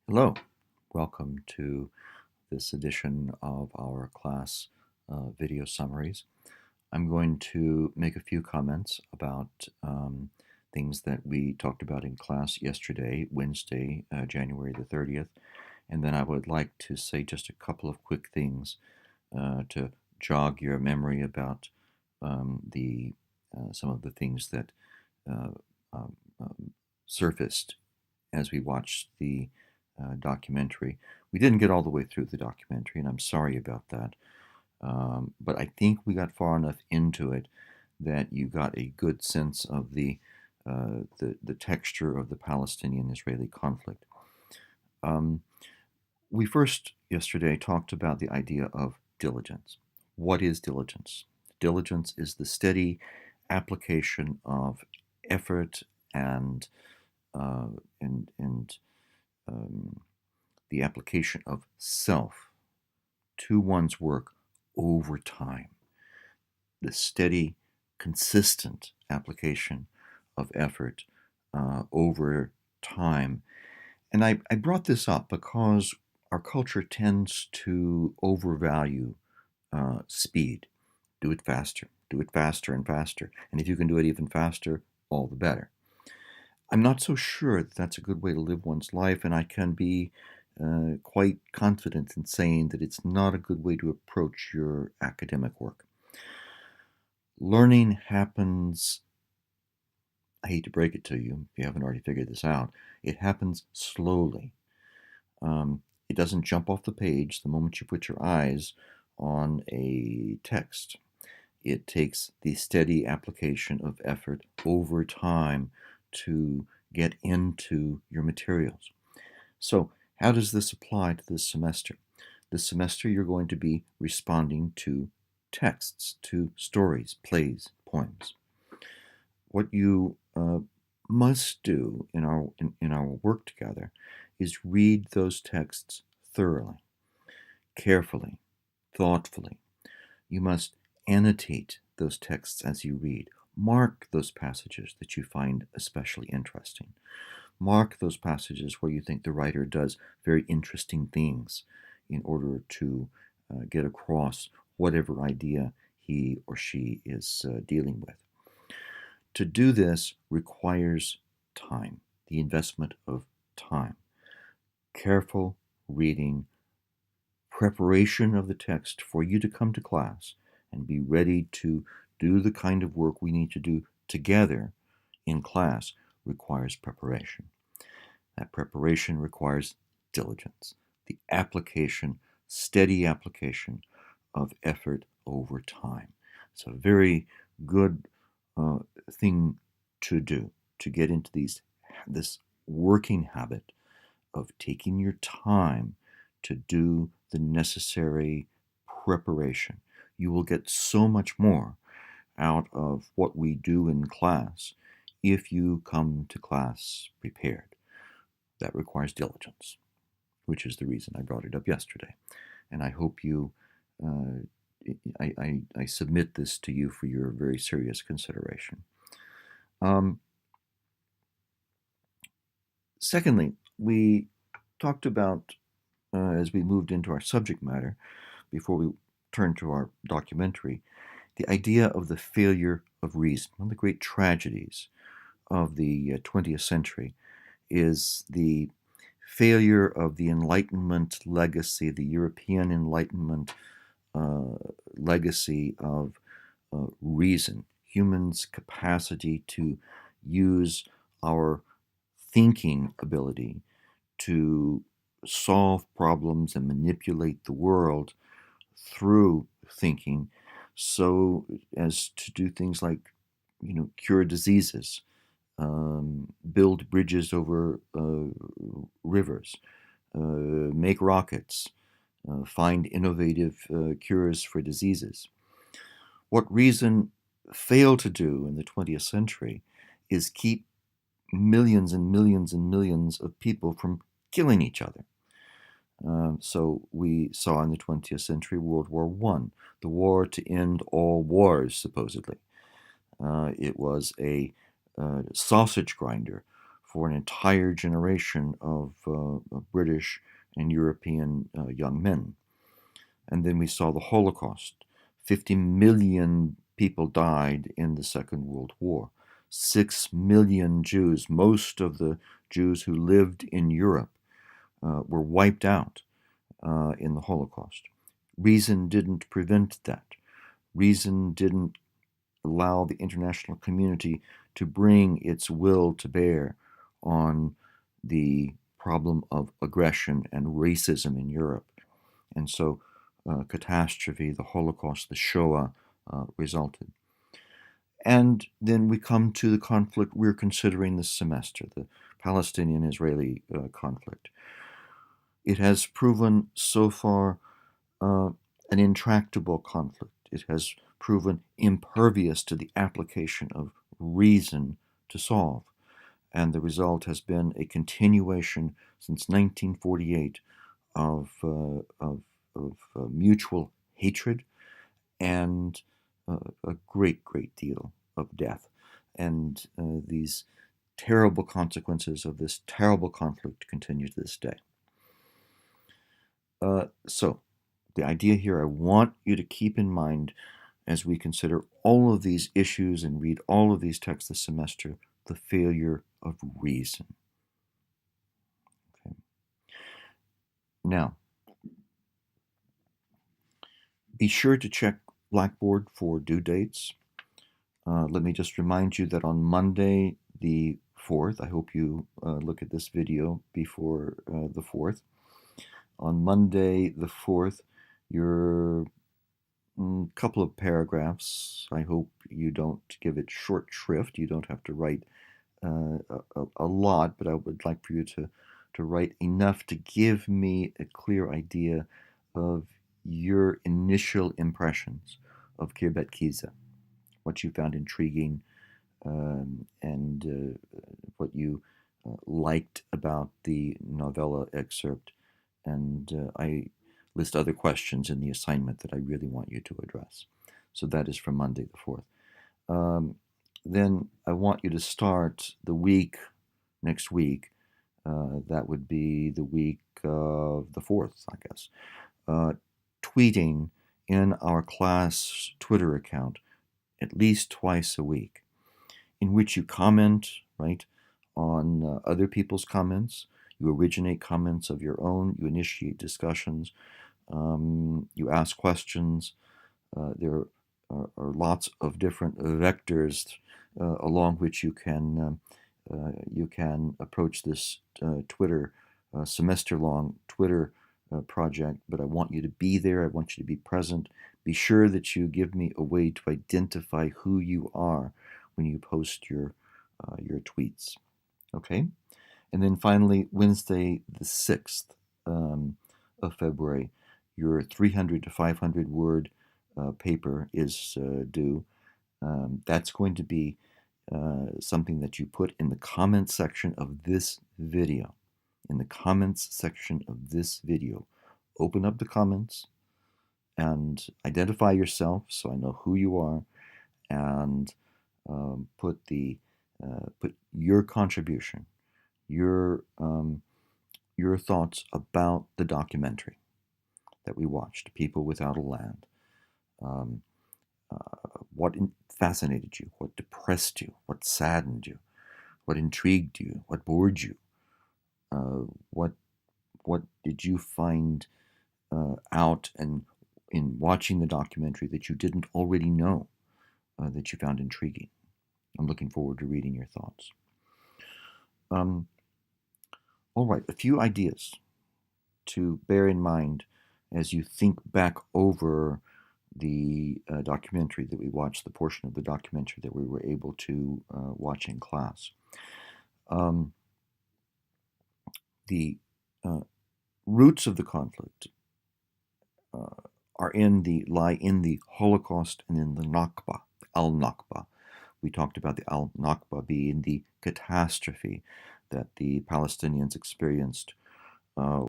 Hello, welcome to this edition of our class video summaries. I'm going to make a few comments about things that we talked about in class yesterday, Wednesday, January the 30th, and then I would like to say just a couple of quick things to jog your memory about some of the things that uh, um, surfaced as we watched the documentary. We didn't get all the way through the documentary, and I'm sorry about that. But I think we got far enough into it that you got a good sense of the texture of the Palestinian-Israeli conflict. Um, we first yesterday talked about the idea of diligence. What is diligence? Diligence is the steady application of effort and uh, and the application of self to one's work over time. The steady, consistent application of effort over time. And I brought this up because our culture tends to overvalue speed. Do it faster and faster. And if you can do it even faster, all the better. I'm not so sure that that's a good way to live one's life, and I can be quite confident in saying that it's not a good way to approach your academic work. Learning happens, I hate to break it to you if you haven't already figured this out, it happens slowly. It doesn't jump off the page the moment you put your eyes on a text. It takes the steady application of effort over time to get into your materials. So, how does this apply to this semester? This semester, you're going to be responding to texts, to stories, plays, poems. What you must do in our work together is read those texts thoroughly, carefully, thoughtfully. You must annotate those texts as you read. Mark those passages that you find especially interesting. Mark those passages where you think the writer does very interesting things in order to get across whatever idea he or she is dealing with. To do this requires time, the investment of time, careful reading, preparation of the text for you to come to class and be ready to do the kind of work we need to do together in class requires preparation. That preparation requires diligence, the application, steady application of effort over time. It's a very good thing to do, to get into this working habit of taking your time to do the necessary preparation. You will get so much more out of what we do in class if you come to class prepared. That requires diligence, which is the reason I brought it up yesterday. And I hope you, I submit this to you for your very serious consideration. Um, Secondly, we talked about, as we moved into our subject matter, before we turn to our documentary, the idea of the failure of reason. One of the great tragedies of the 20th century is the failure of the Enlightenment legacy, the European Enlightenment legacy of reason, humans' capacity to use our thinking ability to solve problems and manipulate the world through thinking so as to do things like, cure diseases, build bridges over rivers, make rockets, find innovative cures for diseases. What reason failed to do in the 20th century is keep millions and millions and millions of people from killing each other. So we saw in the 20th century World War I, the war to end all wars, supposedly. It was a sausage grinder for an entire generation of British and European young men. And then we saw the Holocaust. 50 million people died in the Second World War. 6 million Jews, most of the Jews who lived in Europe, were wiped out in the Holocaust. Reason didn't prevent that. Reason didn't allow the international community to bring its will to bear on the problem of aggression and racism in Europe. And so catastrophe, the Holocaust, the Shoah resulted. And then we come to the conflict we're considering this semester, the Palestinian-Israeli conflict. It has proven so far an intractable conflict. It has proven impervious to the application of reason to solve. And the result has been a continuation since 1948 of mutual hatred and a great deal of death. And these terrible consequences of this terrible conflict continue to this day. So the idea here I want you to keep in mind as we consider all of these issues and read all of these texts this semester, the failure of reason. Okay. Now, be sure to check Blackboard for due dates. Let me just remind you that on Monday the 4th, I hope you look at this video before the 4th. On Monday the 4th, your couple of paragraphs, I hope you don't give it short shrift. You don't have to write a lot, but I would like for you to write enough to give me a clear idea of your initial impressions of Kirbet Kiza, what you found intriguing, and what you liked about the novella excerpt. And I list other questions in the assignment that I really want you to address. So that is from Monday the 4th. Then I want you to start the week, next week. That would be the week of the 4th, I guess. Tweeting in our class Twitter account at least twice a week, in which you comment, right, on other people's comments. You originate comments of your own. You initiate discussions. You ask questions. There are lots of different vectors along which you can approach this Twitter semester-long Twitter project. But I want you to be there. I want you to be present. Be sure that you give me a way to identify who you are when you post your tweets. Okay? And then finally, Wednesday the 6th of February, your 300 to 500 word paper is due. That's going to be something that you put in the comments section of this video. In the comments section of this video. Open up the comments and identify yourself so I know who you are, and put your contribution, your thoughts about the documentary that we watched, People Without a Land. What fascinated you? What depressed you? What saddened you? What intrigued you? What bored you? What did you find out and in watching the documentary that you didn't already know that you found intriguing? I'm looking forward to reading your thoughts. All right, a few ideas to bear in mind as you think back over the documentary that we watched, the portion of the documentary that we were able to watch in class. The roots of the conflict lie in the Holocaust and in the Nakba, al-Nakba. We talked about the al-Nakba being the catastrophe that the Palestinians experienced